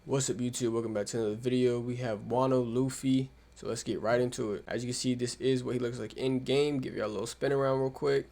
What's up YouTube, welcome back to another video. We have Wano Luffy, so let's get right into it. As you can see, this is what he looks like in game. Give y'all a little spin around real quick,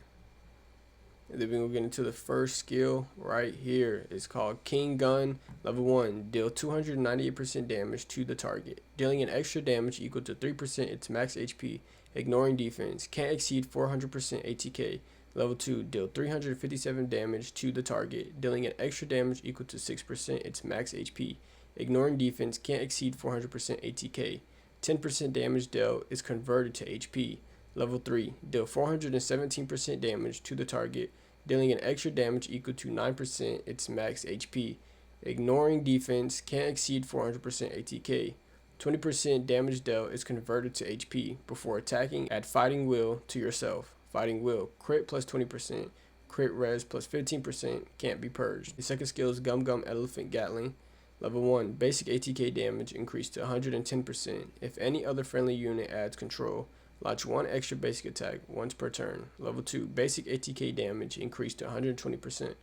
and then we're gonna get into the first skill right here. It's called King Gun. Level 1, deal 298% damage to the target, dealing an extra damage equal to 3% its max HP, ignoring defense, can't exceed 400% ATK. Level 2, deal 357 damage to the target, dealing an extra damage equal to 6% its max HP, ignoring defense, can't exceed 400% ATK. 10% damage dealt is converted to HP. Level 3, deal 417% damage to the target, dealing an extra damage equal to 9% its max HP. Ignoring defense, can't exceed 400% ATK. 20% damage dealt is converted to HP. Before attacking, add Fighting Will to yourself. Fighting Will, crit plus 20%, crit res plus 15%, can't be purged. The second skill is Gum Gum Elephant Gatling. Level 1, basic ATK damage increased to 110%. If any other friendly unit adds control, launch one extra basic attack once per turn. Level 2, basic ATK damage increased to 120%.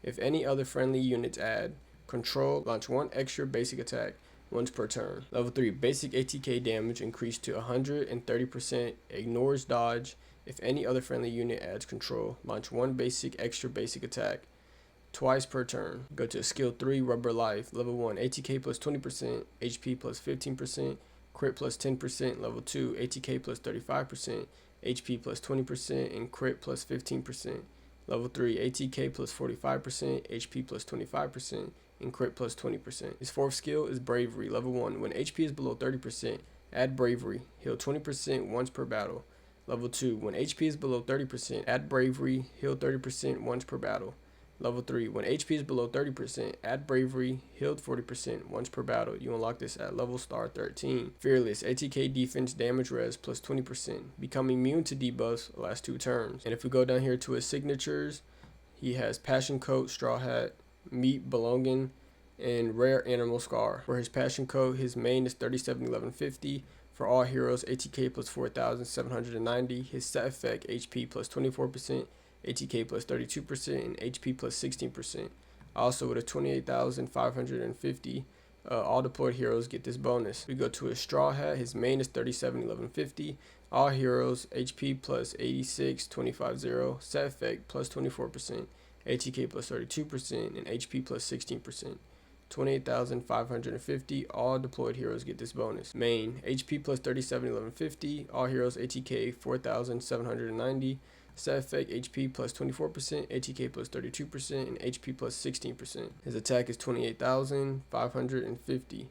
If any other friendly units add control, launch one extra basic attack once per turn. Level 3, basic ATK damage increased to 130%. Ignores dodge. If any other friendly unit adds control, launch one extra basic attack twice per turn. Go to skill 3, Rubber Life. Level 1, ATK plus 20%, HP plus 15%, crit plus 10%. Level 2, ATK plus 35%, HP plus 20%, and crit plus 15%. Level 3, ATK plus 45%, HP plus 25%, and crit plus 20%. His fourth skill is Bravery. Level 1, when HP is below 30%, add Bravery. Heal 20% once per battle. Level 2, when HP is below 30%, add Bravery. Heal 30% once per battle. Level 3, when HP is below 30%, add Bravery, healed 40% once per battle. You unlock this at level star 13. Fearless, ATK defense damage res plus 20%. Become immune to debuffs last 2 turns. And if we go down here to his signatures, he has Passion Coat, Straw Hat, Meat Belonging, and Rare Animal Scar. For his Passion Coat, his main is 371150. For all heroes, ATK plus 4790. His set effect, HP plus 24%. ATK plus 32%, and HP plus 16%. Also, with a 28,550, all deployed heroes get this bonus. We go to his Straw Hat. His main is 371150. All heroes, HP plus 86,250. Set effect plus 24%. ATK plus 32%, and HP plus 16%. 28,550. All deployed heroes get this bonus. Main, HP plus 371150. All heroes, ATK 4,790. Set effect, HP plus 24%, ATK plus 32%, and HP plus 16%. His attack is 28,550.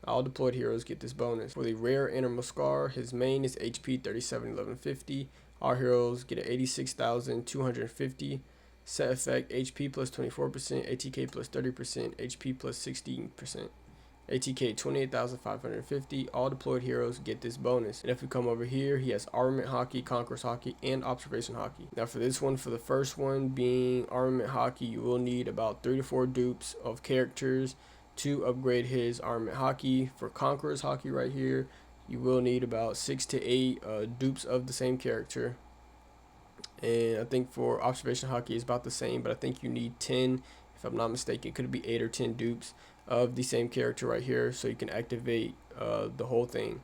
All deployed heroes get this bonus. For the Rare Animal Scar, his main is HP 371150. All heroes get an 86,250. Set effect, HP plus 24%, ATK plus 30%, HP plus 16%. ATK 28,550. All deployed heroes get this bonus. And if we come over here, he has Armament Hockey, Conqueror's Hockey, and Observation Hockey. Now for this one, for the first one being Armament Hockey, you will need about 3 to 4 dupes of characters to upgrade his Armament Hockey. For Conqueror's Hockey right here, you will need about 6 to 8 dupes of the same character. And I think for Observation Hockey is about the same, but I think you need 10, if I'm not mistaken. It could be 8 or 10 dupes of the same character right here, so you can activate the whole thing.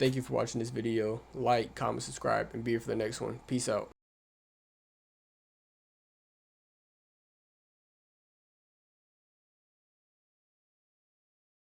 Thank you for watching this video. Like, comment, subscribe, and be here for the next one. Peace out.